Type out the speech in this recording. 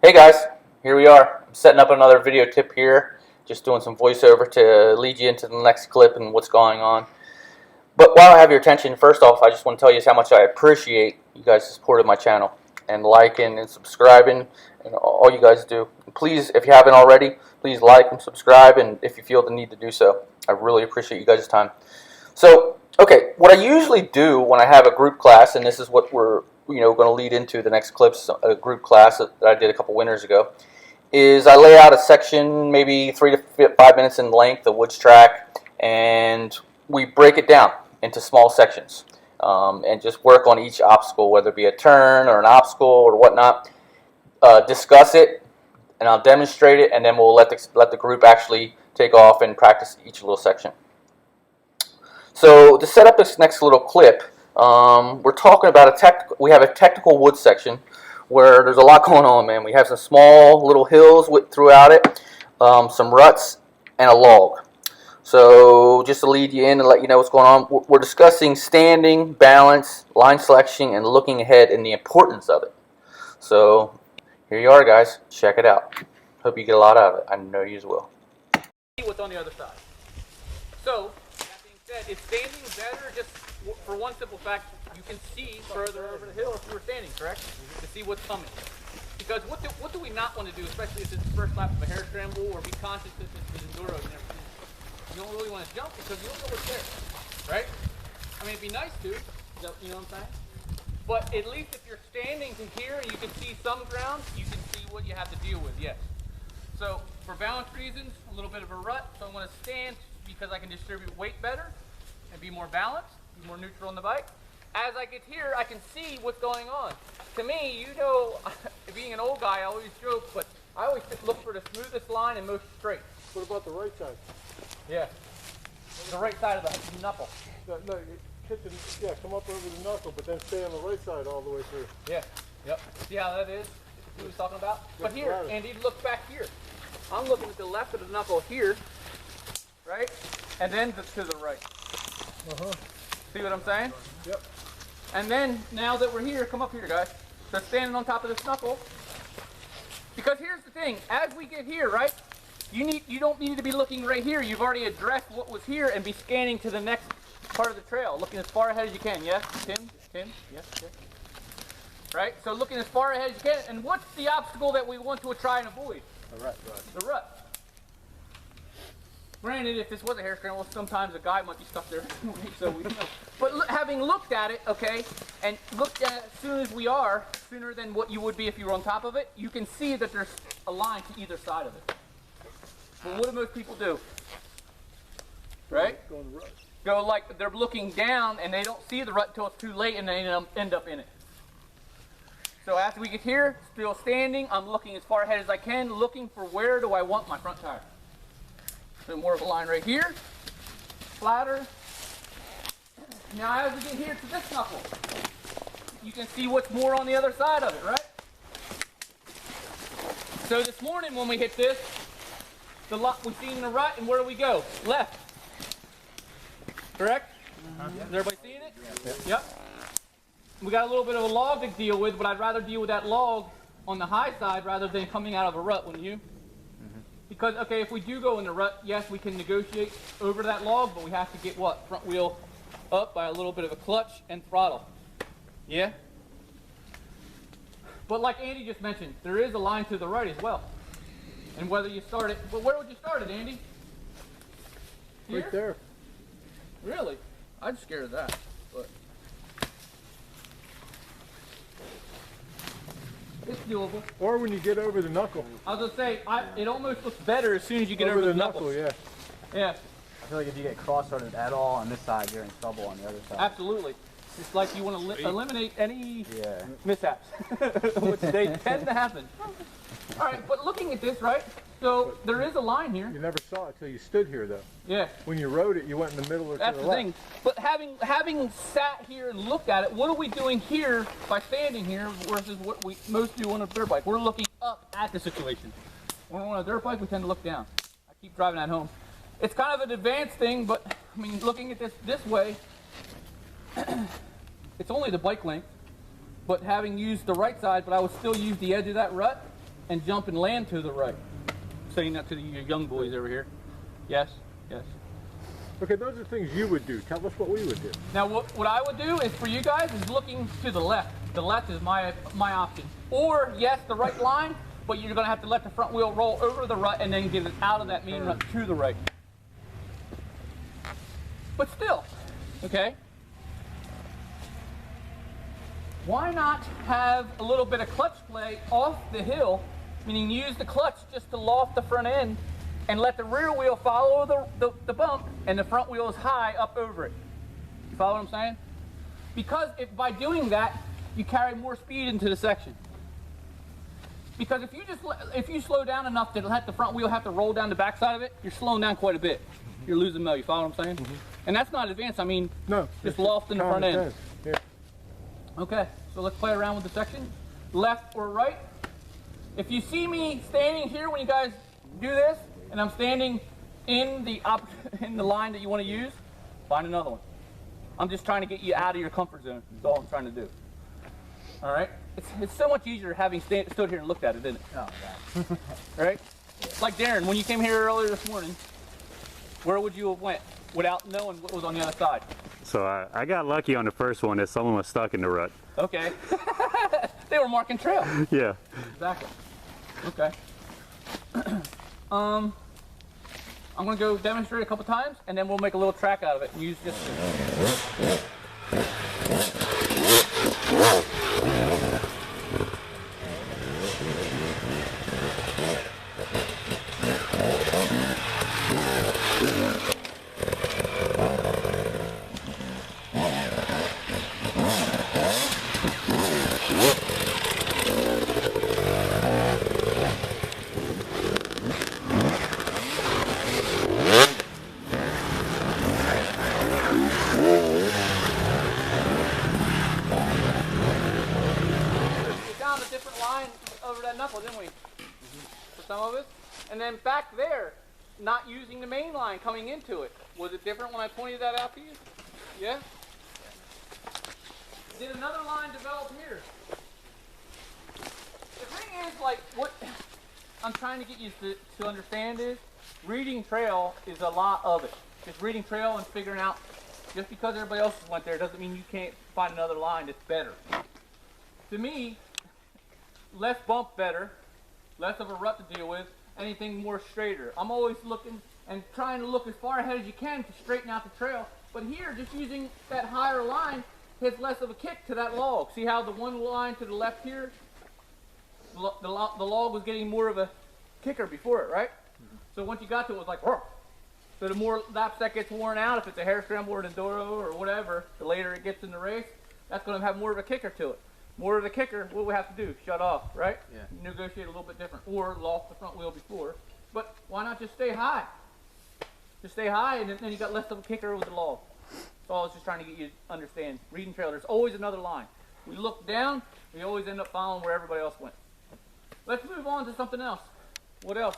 Hey guys, here we are. I'm setting up another video tip here, just doing some voiceover to lead you into the next clip and what's going on. But while I have your attention, first off, I just want to tell you how much I appreciate you guys' support of my channel and liking and subscribing and all you guys do. Please, if you haven't already, please like and subscribe, and if you feel the need to do so. I really appreciate you guys' time. So, okay, what I usually do when I have a group class, and this is what we're going to lead into the next clips, a group class that I did a couple winters ago, is I lay out a section maybe 3 to 5 minutes in length, the woods track, and we break it down into small sections and just work on each obstacle, whether it be a turn or an obstacle or whatnot. Discuss it, and I'll demonstrate it, and then we'll let the group actually take off and practice each little section. So to set up this next little clip, we're talking about we have a technical wood section where there's a lot going on, man. We have some small little hills throughout it, some ruts, and a log. So just to lead you in and let you know what's going on, we're discussing standing, balance, line selection, and looking ahead and the importance of it. So here you are, guys. Check it out. Hope you get a lot out of it. I know you will. See what's on the other side. So that being said, is standing better just for one simple fact? You can see further over the hill if you were standing, correct? To see what's coming. Because what do we not want to do, especially if it's the first lap of a hare scramble, or be conscious that this is enduro and everything. You don't really want to jump because you don't know what's there, right? I mean, it'd be nice to, you know what I'm saying? But at least if you're standing to here and you can see some ground, you can see what you have to deal with, yes. So for balance reasons, a little bit of a rut, so I want to stand because I can distribute weight better and be more balanced, be more neutral on the bike. As I get here, I can see what's going on. To me, you know, being an old guy, I always joke, but I always look for the smoothest line and most straight. What about the right side? Yeah. The right side of the knuckle. No, come up over the knuckle, but then stay on the right side all the way through. Yeah. Yep. See how that is? What he was talking about? But here, Andy, look back here. I'm looking at the left of the knuckle here, right? And then to the right. See what I'm saying? Yep. And then, now that we're here, come up here, guys. So standing on top of this knuckle. Because here's the thing, as we get here, right? You don't need to be looking right here. You've already addressed what was here and be scanning to the next part of the trail, looking as far ahead as you can. Yes, Tim, yes. Right? So looking as far ahead as you can. And what's the obstacle that we want to try and avoid? The rut. The rut. Granted, if this was a hare scramble, sometimes a guy might be stuck there. So we know. But having looked at it, okay, and looked at it as soon as we are, sooner than what you would be if you were on top of it, you can see that there's a line to either side of it. But what do most people do? Right? Go in the rut. Go like they're looking down and they don't see the rut until it's too late and they end up in it. So after we get here, still standing, I'm looking as far ahead as I can, looking for where do I want my front tire. So more of a line right here, flatter. Now as we get here to this knuckle, you can see what's more on the other side of it, right? So this morning when we hit this, we've seen the rut, and where do we go? Left. Correct? Is everybody seeing it? Yep. We got a little bit of a log to deal with, but I'd rather deal with that log on the high side rather than coming out of a rut, wouldn't you? Because, okay, if we do go in the rut, yes, we can negotiate over that log, but we have to get what? Front wheel up by a little bit of a clutch and throttle. Yeah? But like Andy just mentioned, there is a line to the right as well. And whether you start it, but where would you start it, Andy? Here? Right there. Really? I'm scared of that. But it's doable. Or when you get over the knuckle. I was gonna say, it almost looks better as soon as you get over the knuckle. Yeah. Yeah. I feel like if you get cross-threaded at all on this side, you're in trouble on the other side. Absolutely. It's like you want to eliminate any mishaps, which they tend to happen. All right, but looking at this, right? So there is a line here. You never saw it till you stood here, though. Yeah. When you rode it, you went in the middle or That's to the the thing. left. But having sat here and looked at it, what are we doing here by standing here versus what we most do on a dirt bike? We're looking up at the situation. When we're on a dirt bike, we tend to look down. I keep driving that home. It's kind of an advanced thing, but I mean, looking at this way, it's only the bike length. But having used the right side, but I would still use the edge of that rut and jump and land to the right. Saying that to the young boys over here. Yes, yes. Okay, those are things you would do. Tell us what we would do. Now what I would do is for you guys is looking to the left. The left is my option. Or yes, the right line, but you're gonna have to let the front wheel roll over the right and then get it out of that main rut to the right. But still, okay? Why not have a little bit of clutch play off the hill, meaning use the clutch just to loft the front end and let the rear wheel follow the bump and the front wheel is high up over it. You follow what I'm saying? Because by doing that, you carry more speed into the section. Because if you slow down enough to let the front wheel have to roll down the backside of it, you're slowing down quite a bit. You're losing mo. You follow what I'm saying? Mm-hmm. And that's not advanced. I mean, No, just loft in the front end. sense. Yeah. Okay, so let's play around with the section. Left or right. If you see me standing here when you guys do this, and I'm standing in the line that you want to use, find another one. I'm just trying to get you out of your comfort zone. That's all I'm trying to do. All right? It's so much easier having stood here and looked at it, isn't it? Oh, yeah. Right? Like Darren, when you came here earlier this morning, where would you have went without knowing what was on the other side? So I got lucky on the first one that someone was stuck in the rut. Okay. They were marking trail. Yeah. Exactly. Okay. I'm gonna go demonstrate a couple times, and then we'll make a little track out of it and use just. Down a different line over that knuckle, didn't we? For some of us. And then back there, not using the main line coming into it. Was it different when I pointed that out to you? Yeah? Did another line develop here? The thing is, like, what I'm trying to get you to understand is, reading trail is a lot of it. Just reading trail and figuring out, just because everybody else went there doesn't mean you can't find another line that's better. To me, less bump better, less of a rut to deal with, anything more straighter. I'm always looking and trying to look as far ahead as you can to straighten out the trail. But here, just using that higher line has less of a kick to that log. See how the one line to the left here, the log was getting more of a kicker before it, right? Mm-hmm. So once you got to it, it was like, whoa. So the more laps that gets worn out, if it's a hare scramble or an enduro or whatever, the later it gets in the race, that's going to have more of a kicker to it. More of the kicker, what do we have to do? Shut off, right? Yeah. Negotiate a little bit different, or loft the front wheel before. But why not just stay high? Just stay high, and then you got less of a kicker with the log. So I was just trying to get you to understand. Reading trail, there's always another line. We look down, we always end up following where everybody else went. Let's move on to something else. What else?